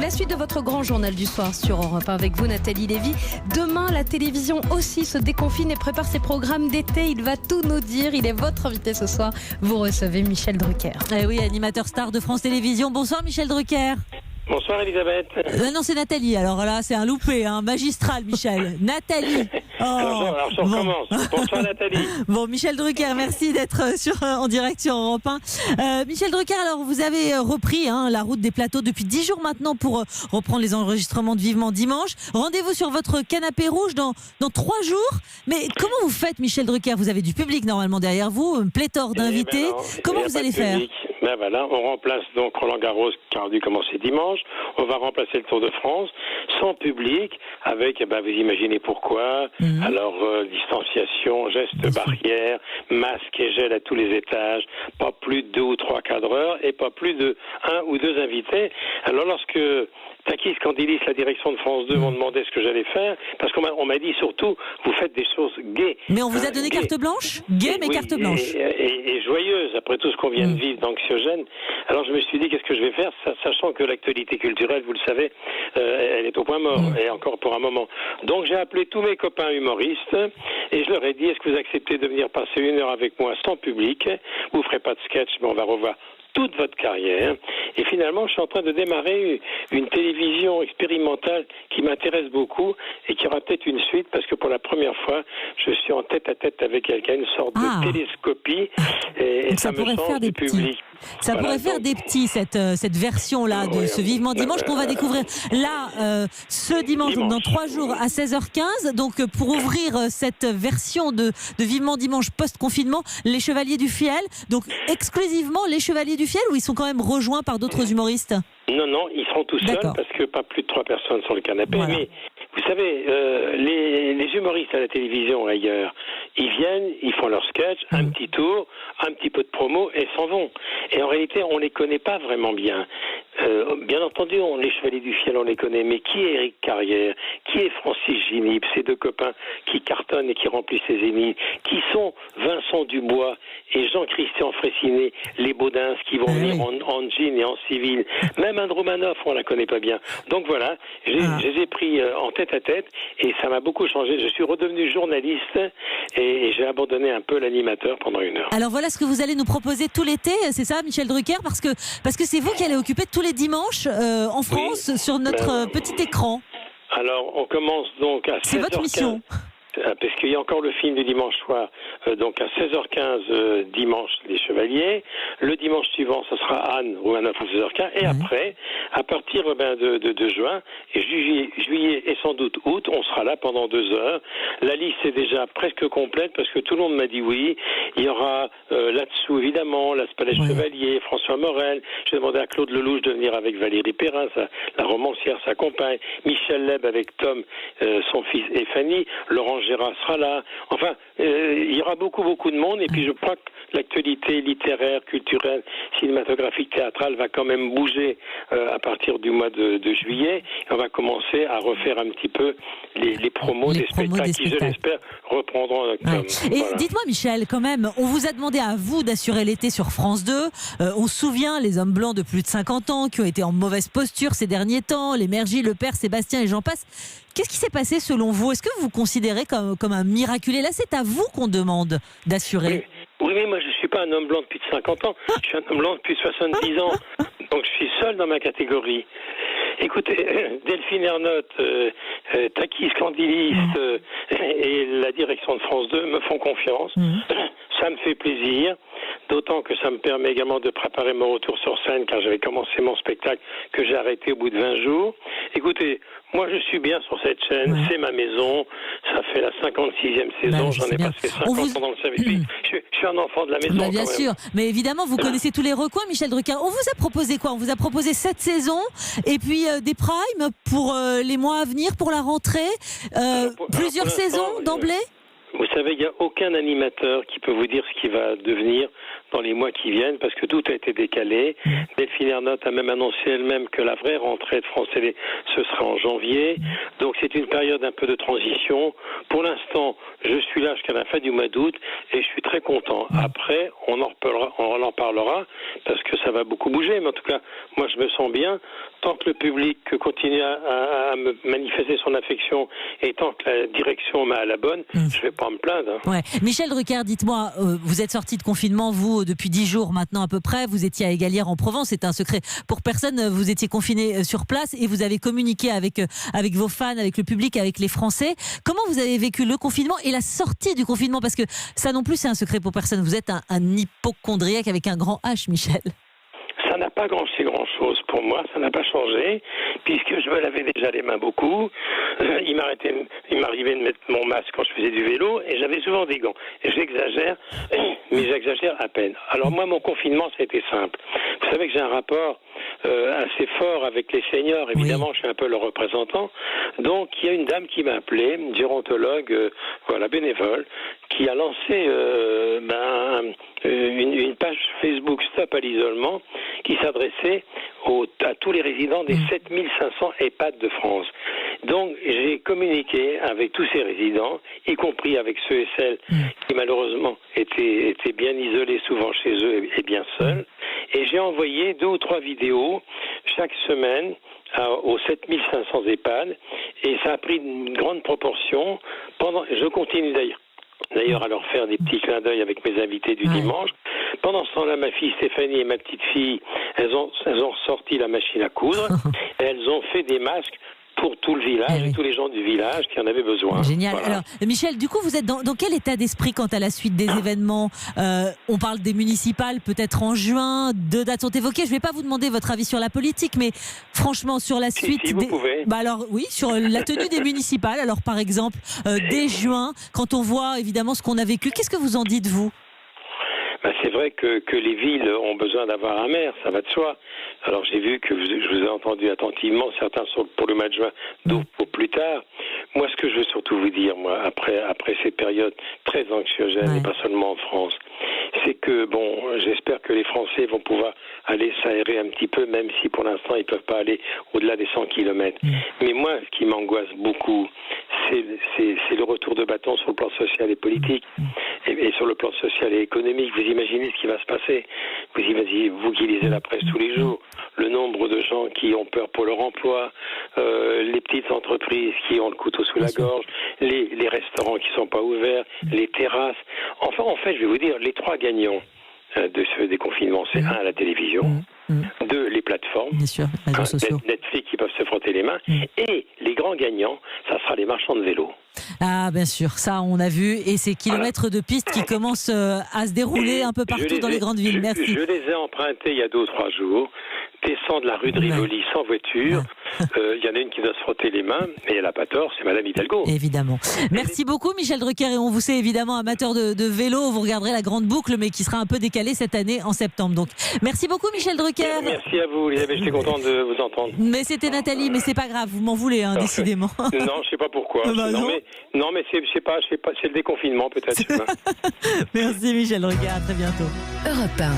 La suite de votre grand journal du soir sur Europe 1 avec vous, Nathalie Lévy. Demain, la télévision aussi se déconfine et prépare ses programmes d'été. Il va tout nous dire. Il est votre invité ce soir. Vous recevez Michel Drucker. Eh oui, animateur star de France Télévisions. Bonsoir Michel Drucker. Bonsoir Elisabeth. Non, c'est Nathalie. Alors là, c'est un loupé, magistral, Michel. Nathalie. Oh, alors on recommence. Bonsoir Nathalie. Bon, Michel Drucker, merci d'être en direct sur Europe 1. Michel Drucker, alors vous avez repris la route des plateaux depuis 10 jours maintenant pour reprendre les enregistrements de Vivement Dimanche. Rendez-vous sur votre canapé rouge dans 3 jours. Mais comment vous faites, Michel Drucker? Vous avez du public normalement derrière vous, une pléthore d'invités. Comment vous allez faire? Ben voilà, on remplace donc Roland Garros qui a dû commencer dimanche. On va remplacer le Tour de France sans public, avec, vous imaginez pourquoi. Alors, distanciation, gestes barrières, masque et gel à tous les étages, pas plus de 2 ou 3 cadreurs et pas plus de 1 ou 2 invités. Alors, lorsque Takis Candilis, la direction de France 2, m'ont demandé ce que j'allais faire, parce qu'on m'a dit surtout, vous faites des choses gaies. Mais on vous a donné carte blanche? Gay, mais oui, carte blanche. Et joyeuse, après tout ce qu'on vient de vivre d'anxiogène. Alors je me suis dit, qu'est-ce que je vais faire, sachant que l'actualité culturelle, vous le savez, elle est au point mort, et encore pour un moment. Donc j'ai appelé tous mes copains humoristes, et je leur ai dit, est-ce que vous acceptez de venir passer 1 heure avec moi sans public? Vous ne ferez pas de sketch, mais on va revoir toute votre carrière. Et finalement, je suis en train de démarrer une télévision expérimentale qui m'intéresse beaucoup et qui aura peut-être une suite parce que pour la première fois, je suis en tête-à-tête avec quelqu'un, une sorte de télescopie et ça me sent du public. Ça pourrait faire des petits, cette version-là de ce Vivement Dimanche qu'on va découvrir là, ce dimanche, donc dans 3 jours à 16h15. Donc pour ouvrir cette version de Vivement Dimanche post-confinement, les Chevaliers du Fiel, donc exclusivement les Chevaliers du Fiel, ou ils sont quand même rejoints par d'autres humoristes? Non, ils seront tous seuls parce que pas plus de 3 personnes sur le canapé. Voilà. Mais vous savez, les humoristes à la télévision ailleurs, ils viennent, ils font leur sketch, un petit tour, un petit peu de promo et s'en vont. Et en réalité, on les connaît pas vraiment bien. Bien entendu, les Chevaliers du Fiel, on les connaît, mais qui est Éric Carrière? Qui est Francis Ginip? Ces 2 copains qui cartonnent et qui remplissent les Zéniths? Qui sont Vincent Dubois et Jean-Christian Fraissinet, les Baudins qui vont venir en jean et en civil? Même Andrew Manoff, on la connaît pas bien. Donc voilà, je les ai pris en tête-à-tête et ça m'a beaucoup changé. Je suis redevenu journaliste et j'ai abandonné un peu l'animateur pendant 1 heure. Alors voilà ce que vous allez nous proposer tout l'été, c'est ça, Michel Drucker? Parce que c'est vous qui allez occuper tous les dimanches en France sur notre petit écran. Alors on commence donc à 16h15. C'est votre mission. Parce qu'il y a encore le film du dimanche soir, donc à 16h15 dimanche les Chevaliers. Le dimanche suivant, ce sera Anne Romanoff à 16h15. Et après, à partir de juin, et juillet et sans doute août, on sera là pendant 2 heures. La liste est déjà presque complète parce que tout le monde m'a dit oui. Il y aura là-dessous évidemment Las Chevalier, François Morel. J'ai demandé à Claude Lelouch de venir avec Valérie Perrin, la romancière, sa compagne. Michel Leb avec Tom, son fils et Fanny. Laurent Gérard sera là. Enfin, il y aura beaucoup de monde. Et puis je crois que l'actualité littéraire, culturelle, cinématographique, théâtrale va quand même bouger à partir du mois de juillet. Et on va commencer à refaire un petit peu les promos des spectacles qui, je l'espère, reprendront en octobre. Et dites-moi, Michel, quand même, on vous a demandé à vous d'assurer l'été sur France 2. On se souvient, les hommes blancs de plus de 50 ans qui ont été en mauvaise posture ces derniers temps, les Mergy, Le Père, Sébastien et j'en passe. Qu'est-ce qui s'est passé selon vous? Est-ce que vous vous considérez comme un miraculé? Là, c'est à vous qu'on demande d'assurer. Oui, mais moi, je ne suis pas un homme blanc depuis 50 ans. Je suis un homme blanc depuis 70 ans. Donc, je suis seul dans ma catégorie. Écoutez, Delphine Ernotte, Takis Candilis et la direction de France 2 me font confiance. Ça me fait plaisir, d'autant que ça me permet également de préparer mon retour sur scène car j'avais commencé mon spectacle que j'ai arrêté au bout de 20 jours. Écoutez, moi je suis bien sur cette chaîne, c'est ma maison, ça fait la 56e saison, j'en ai passé 50 ans dans le service. Je suis un enfant de la maison. Bien sûr, mais évidemment vous connaissez tous les recoins, Michel Drucker. On vous a proposé quoi? On vous a proposé 7 saisons et puis des primes pour les mois à venir, pour la rentrée, plusieurs saisons d'emblée. Vous savez, il n'y a aucun animateur qui peut vous dire ce qui va devenir dans les mois qui viennent parce que tout a été décalé. Delphine Ernotte a même annoncé elle-même que la vraie rentrée de France Télé, ce sera en janvier. Donc c'est une période un peu de transition. Pour l'instant, je suis là jusqu'à la fin du mois d'août et je suis très content. Après, on en parlera parce que ça va beaucoup bouger. Mais en tout cas, moi je me sens bien. Tant que le public continue à me manifester son affection et tant que la direction m'a à la bonne, je vais pas me plaindre. Ouais. Michel Drucker, dites-moi, vous êtes sorti de confinement, vous, depuis 10 jours maintenant à peu près. Vous étiez à Égalière en Provence, c'est un secret pour personne. Vous étiez confiné sur place et vous avez communiqué avec vos fans, avec le public, avec les Français. Comment vous avez vécu le confinement et la sortie du confinement? Parce que ça non plus, c'est un secret pour personne. Vous êtes un hypocondriaque avec un grand H, Michel. Ça n'a pas grand-chose pour moi, ça n'a pas changé, puisque je me lavais déjà les mains beaucoup. Il m'arrivait de mettre mon masque quand je faisais du vélo, et j'avais souvent des gants. Et j'exagère, mais j'exagère à peine. Alors moi, mon confinement, ça a été simple. Vous savez que j'ai un rapport assez fort avec les seniors, évidemment, je suis un peu leur représentant. Donc, il y a une dame qui m'a appelé, une gérontologue, bénévole, qui a lancé une page Facebook Stop à l'isolement qui s'adressait à tous les résidents des 7500 EHPAD de France. Donc, j'ai communiqué avec tous ces résidents, y compris avec ceux et celles qui malheureusement étaient bien isolés souvent chez eux et bien seuls. Et j'ai envoyé 2 ou 3 vidéos chaque semaine aux 7500 EHPAD et ça a pris une grande proportion. Je continue d'ailleurs à leur faire des petits clins d'œil avec mes invités du dimanche. Pendant ce temps-là, ma fille Stéphanie et ma petite fille, elles ont sorti la machine à coudre et elles ont fait des masques pour tout le village et tous les gens du village qui en avaient besoin. Génial. Voilà. Alors, Michel, du coup, vous êtes dans quel état d'esprit quant à la suite des événements? On parle des municipales, peut-être en juin, 2 dates sont évoquées. Je ne vais pas vous demander votre avis sur la politique, mais franchement, sur la suite... Si vous pouvez. Alors oui, sur la tenue des municipales. Alors, par exemple, dès juin, quand on voit évidemment ce qu'on a vécu, qu'est-ce que vous en dites, vous? C'est vrai que les villes ont besoin d'avoir un maire, ça va de soi. Alors j'ai vu que je vous ai entendu attentivement, certains sont pour le mois de juin, d'autres pour plus tard. Moi, ce que je veux surtout vous dire, moi, après ces périodes très anxiogènes, et pas seulement en France, c'est que, j'espère que les Français vont pouvoir aller s'aérer un petit peu, même si pour l'instant ils ne peuvent pas aller au-delà des 100 km. Mais moi, ce qui m'angoisse beaucoup, c'est le retour de bâton sur le plan social et politique, et sur le plan social et économique. Vous imaginez ce qui va se passer. Vous imaginez, vous qui lisez la presse tous les jours, le nombre de gens qui ont peur pour leur emploi, les petites entreprises qui ont le couteau sous la gorge, les restaurants qui ne sont pas ouverts, les terrasses. Enfin, en fait, je vais vous dire, les 3 gagnants de ce déconfinement, c'est 1, la télévision, 2, les plateformes, bien sûr, Netflix qui peuvent se frotter les mains, et les grands gagnants, ça sera les marchands de vélos. Ah, bien sûr, ça on a vu, et ces kilomètres de pistes qui commencent à se dérouler un peu partout dans les grandes villes. Merci. Je les ai empruntés il y a 2 ou 3 jours. Descend de la rue de Rivoli sans voiture. Il y en a une qui doit se frotter les mains, mais elle n'a pas tort, c'est Madame Hidalgo. Évidemment. Merci beaucoup, Michel Drucker. Et on vous sait évidemment amateur de vélo. Vous regarderez la grande boucle, mais qui sera un peu décalée cette année en septembre. Donc, merci beaucoup, Michel Drucker. Merci à vous, Elisabeth. J'étais content de vous entendre. Mais c'était Nathalie, mais c'est pas grave. Vous m'en voulez, décidément. Non, je sais pas pourquoi. Non, mais c'est le déconfinement, peut-être. Merci, Michel Drucker. À très bientôt. Europe 1.